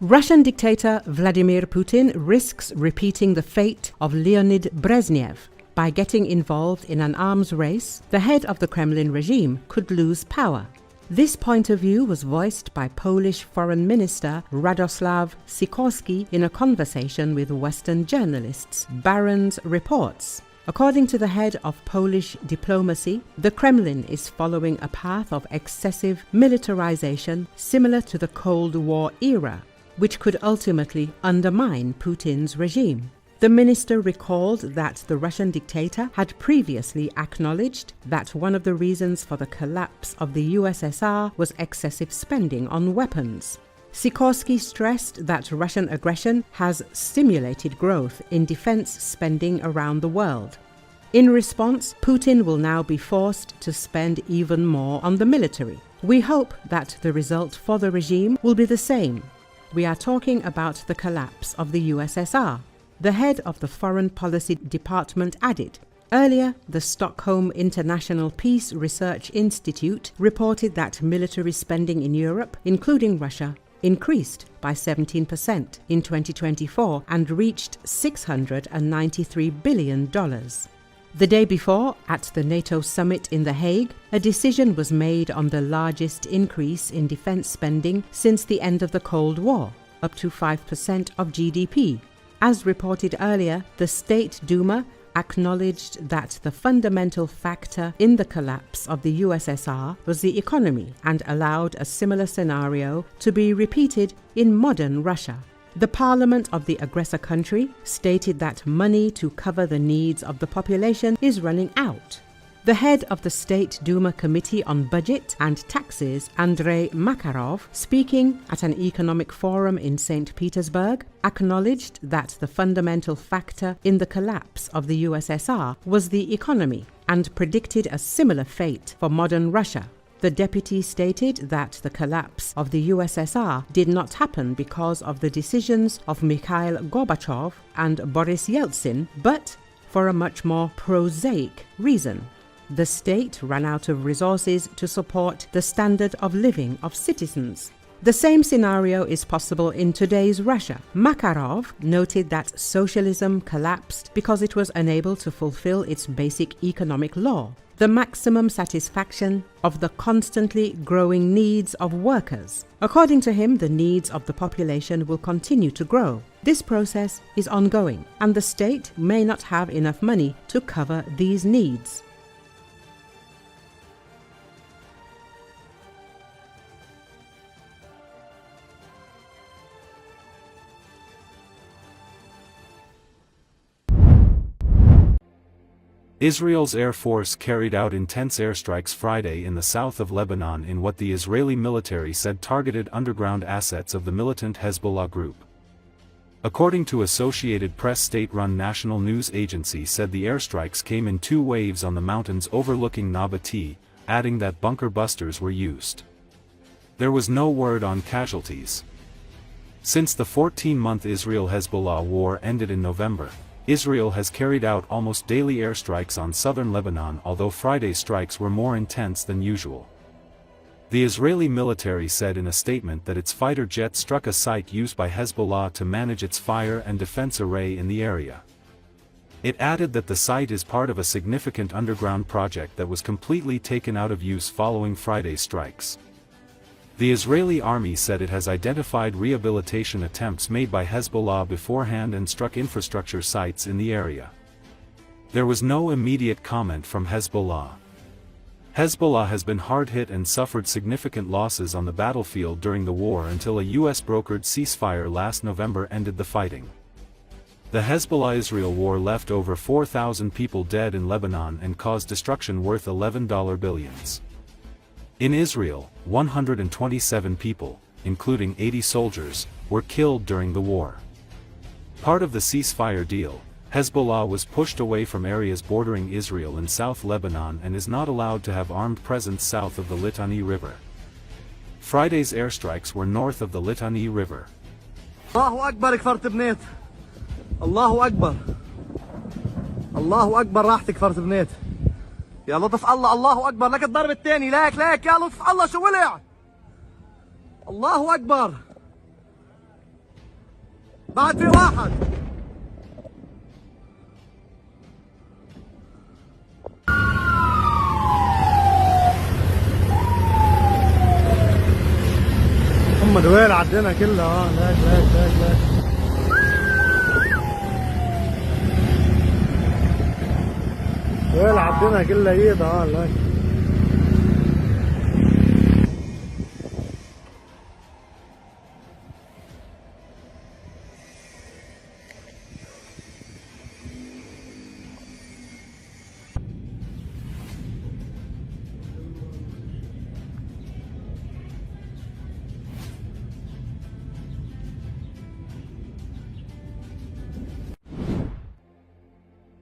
Russian dictator Vladimir Putin risks repeating the fate of Leonid Brezhnev. By getting involved in an arms race, the head of the Kremlin regime could lose power. This point of view was voiced by Polish Foreign Minister Radoslaw Sikorski in a conversation with Western journalists, Barron's reports. According to the head of Polish diplomacy, the Kremlin is following a path of excessive militarization similar to the Cold War era, which could ultimately undermine Putin's regime. The minister recalled that the Russian dictator had previously acknowledged that one of the reasons for the collapse of the USSR was excessive spending on weapons. Sikorski stressed that Russian aggression has stimulated growth in defense spending around the world. In response, Putin will now be forced to spend even more on the military. We hope that the result for the regime will be the same. We are talking about the collapse of the USSR. The head of the Foreign Policy Department added. Earlier, the Stockholm International Peace Research Institute reported that military spending in Europe, including Russia, increased by 17% in 2024 and reached $693 billion. The day before, at the NATO summit in The Hague, a decision was made on the largest increase in defense spending since the end of the Cold War, up to 5% of GDP. As reported earlier, the State Duma acknowledged that the fundamental factor in the collapse of the USSR was the economy and allowed a similar scenario to be repeated in modern Russia. The parliament of the aggressor country stated that money to cover the needs of the population is running out. The head of the State Duma Committee on Budget and Taxes, Andrei Makarov, speaking at an economic forum in St. Petersburg, acknowledged that the fundamental factor in the collapse of the USSR was the economy and predicted a similar fate for modern Russia. The deputy stated that the collapse of the USSR did not happen because of the decisions of Mikhail Gorbachev and Boris Yeltsin, but for a much more prosaic reason. The state ran out of resources to support the standard of living of citizens. The same scenario is possible in today's Russia. Makarov noted that socialism collapsed because it was unable to fulfill its basic economic law, the maximum satisfaction of the constantly growing needs of workers. According to him, the needs of the population will continue to grow. This process is ongoing, and the state may not have enough money to cover these needs. Israel's Air Force carried out intense airstrikes Friday in the south of Lebanon in what the Israeli military said targeted underground assets of the militant Hezbollah group. According to Associated Press, state-run national news agency said the airstrikes came in two waves on the mountains overlooking Nabatee, adding that bunker busters were used. There was no word on casualties. Since the 14-month Israel-Hezbollah war ended in November, Israel has carried out almost daily airstrikes on southern Lebanon, although Friday's strikes were more intense than usual. The Israeli military said in a statement that its fighter jet struck a site used by Hezbollah to manage its fire and defense array in the area. It added that the site is part of a significant underground project that was completely taken out of use following Friday's strikes. The Israeli army said it has identified rehabilitation attempts made by Hezbollah beforehand and struck infrastructure sites in the area. There was no immediate comment from Hezbollah. Hezbollah has been hard hit and suffered significant losses on the battlefield during the war until a US-brokered ceasefire last November ended the fighting. The Hezbollah-Israel war left over 4,000 people dead in Lebanon and caused destruction worth $11 billions. In Israel, 127 people, including 80 soldiers, were killed during the war. Part of the ceasefire deal, Hezbollah was pushed away from areas bordering Israel in South Lebanon and is not allowed to have armed presence south of the Litani River. Friday's airstrikes were north of the Litani River. Allahu Akbar كفرت بنيت. Allahu Akbar. Allahu Akbar راح تكفرت بنيت. يا لطف الله الله أكبر لك الضرب الثاني لك يا لطف الله شو ولع الله أكبر بعد في واحد. هم دويل عدينا كلها. لاك دويل عدينا كلها ايدها. لاك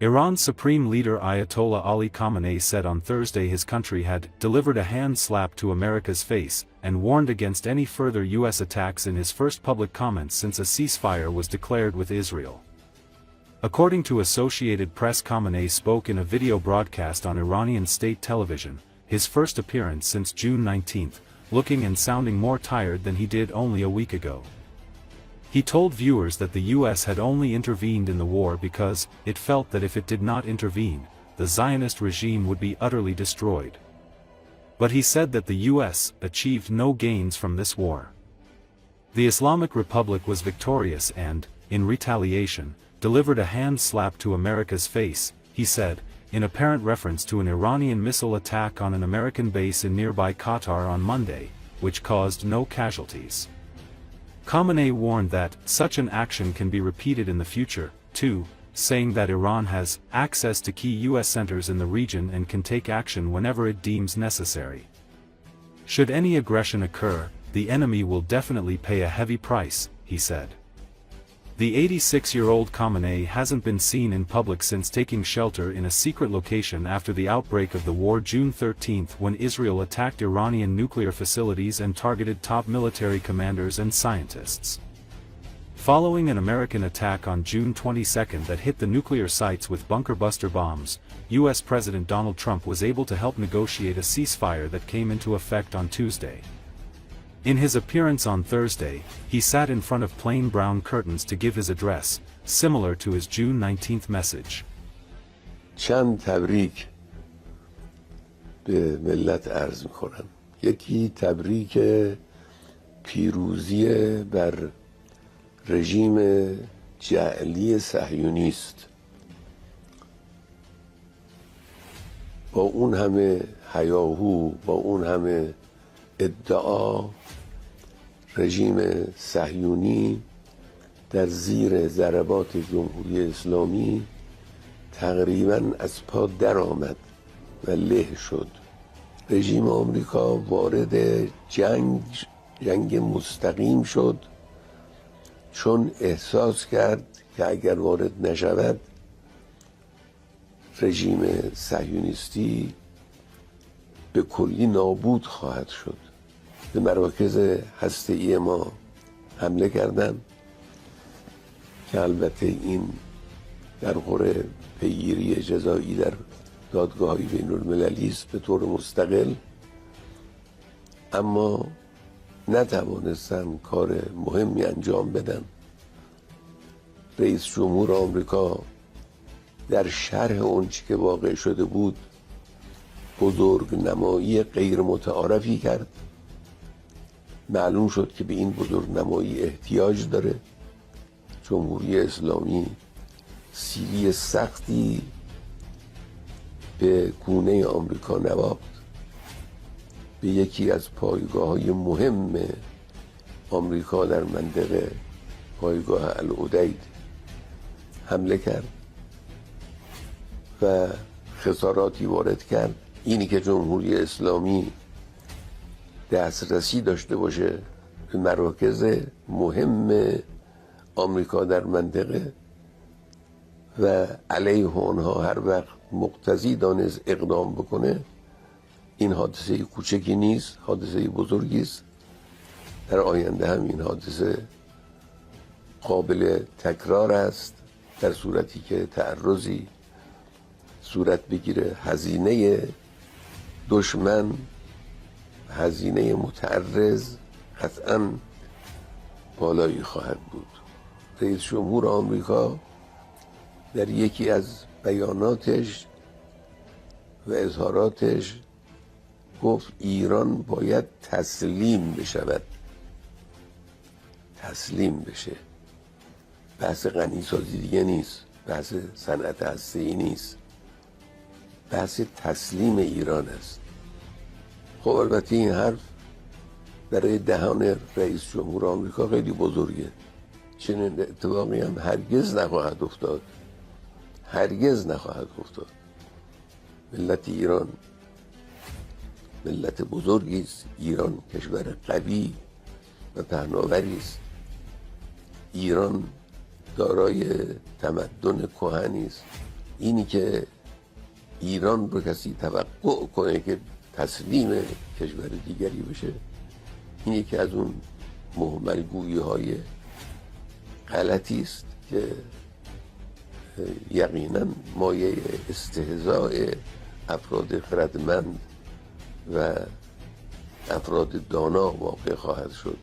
Iran's supreme leader Ayatollah Ali Khamenei said on Thursday his country had delivered a hand slap to America's face and warned against any further U.S. attacks in his first public comments since a ceasefire was declared with Israel. According to Associated Press, Khamenei spoke in a video broadcast on Iranian state television, his first appearance since June 19, looking and sounding more tired than he did only a week ago. He told viewers that the U.S. had only intervened in the war because it felt that if it did not intervene, the Zionist regime would be utterly destroyed. But he said that the U.S. achieved no gains from this war. The Islamic Republic was victorious and, in retaliation, delivered a hand slap to America's face, he said, in apparent reference to an Iranian missile attack on an American base in nearby Qatar on Monday, which caused no casualties. Khamenei warned that such an action can be repeated in the future, too, saying that Iran has access to key U.S. centers in the region and can take action whenever it deems necessary. Should any aggression occur, the enemy will definitely pay a heavy price, he said. The 86-year-old Khamenei hasn't been seen in public since taking shelter in a secret location after the outbreak of the war June 13 when Israel attacked Iranian nuclear facilities and targeted top military commanders and scientists. Following an American attack on June 22 that hit the nuclear sites with bunker-buster bombs, U.S. President Donald Trump was able to help negotiate a ceasefire that came into effect on Tuesday. In his appearance on Thursday, he sat in front of plain brown curtains to give his address, similar to his June 19th message. چند تبریک به ملت عرض می‌کنم. یکی تبریک پیروزی بر رژیم جعلی صهیونی است. با اون همه هیاهو، با اون همه ادعا، رژیم صهیونی در زیر ضربات جمهوری اسلامی تقریباً از پا در آمد و له شد. رژیم آمریکا وارد جنگ مستقیم شد چون احساس کرد که اگر وارد نشود رژیم صهیونیستی به کلی نابود خواهد شد. به مراکز هسته‌ای ما حمله کردند که البته این در قره پیگیری جزایی در دادگاه‌های بین‌المللی است به طور مستقل، اما نتوانستن کار مهمی انجام بدن. رئیس جمهور آمریکا در شرح اونچه که واقع شده بود بزرگ نمایی غیر متعارفی کرد. معلوم شد که به این بزرگ نمایی احتیاج داره. جمهوری اسلامی سیلی سختی به گونه آمریکا نواخت. به یکی از پایگاه‌های مهم آمریکا در منطقه، پایگاه العدید، حمله کرد و خساراتی وارد کرد. اینی که جمهوری اسلامی دسترسی داشته باشه به مراکز مهم آمریکا در منطقه و علیه آنها هر وقت مقتضی دانست اقدام بکنه، این حادثه کوچکی نیست، حادثه بزرگی است. در آینده هم این حادثه قابل تکرار است در صورتی که تعرضی صورت بگیره. هزینه دشمن، هزینه متعرض قطعاً بالایی خواهد بود رئیس جمهور آمریکا در یکی از بیاناتش و اظهاراتش گفت ایران باید تسلیم بشود، تسلیم بشه. بحث غنیسازی دیگه نیست، بحث صنعت هسته‌ای نیست، بحث تسلیم ایران است. خب البته این حرف برای دهان رئیس جمهور آمریکا خیلی بزرگه. چنین اتفاقی هم هرگز نخواهد افتاد، هرگز نخواهد افتاد. ملت ایران ملت بزرگی است. ایران کشور قوی و پهناوری است. ایران دارای تمدن کهنی است. اینی که ایران رو کسی توقع کنه که تسلیم کشور دیگری بشه، این یکی از اون مهملگویی های غلطی است که یقینا مایه استهزاء افراد خردمند و افراد دانا واقع خواهد شد.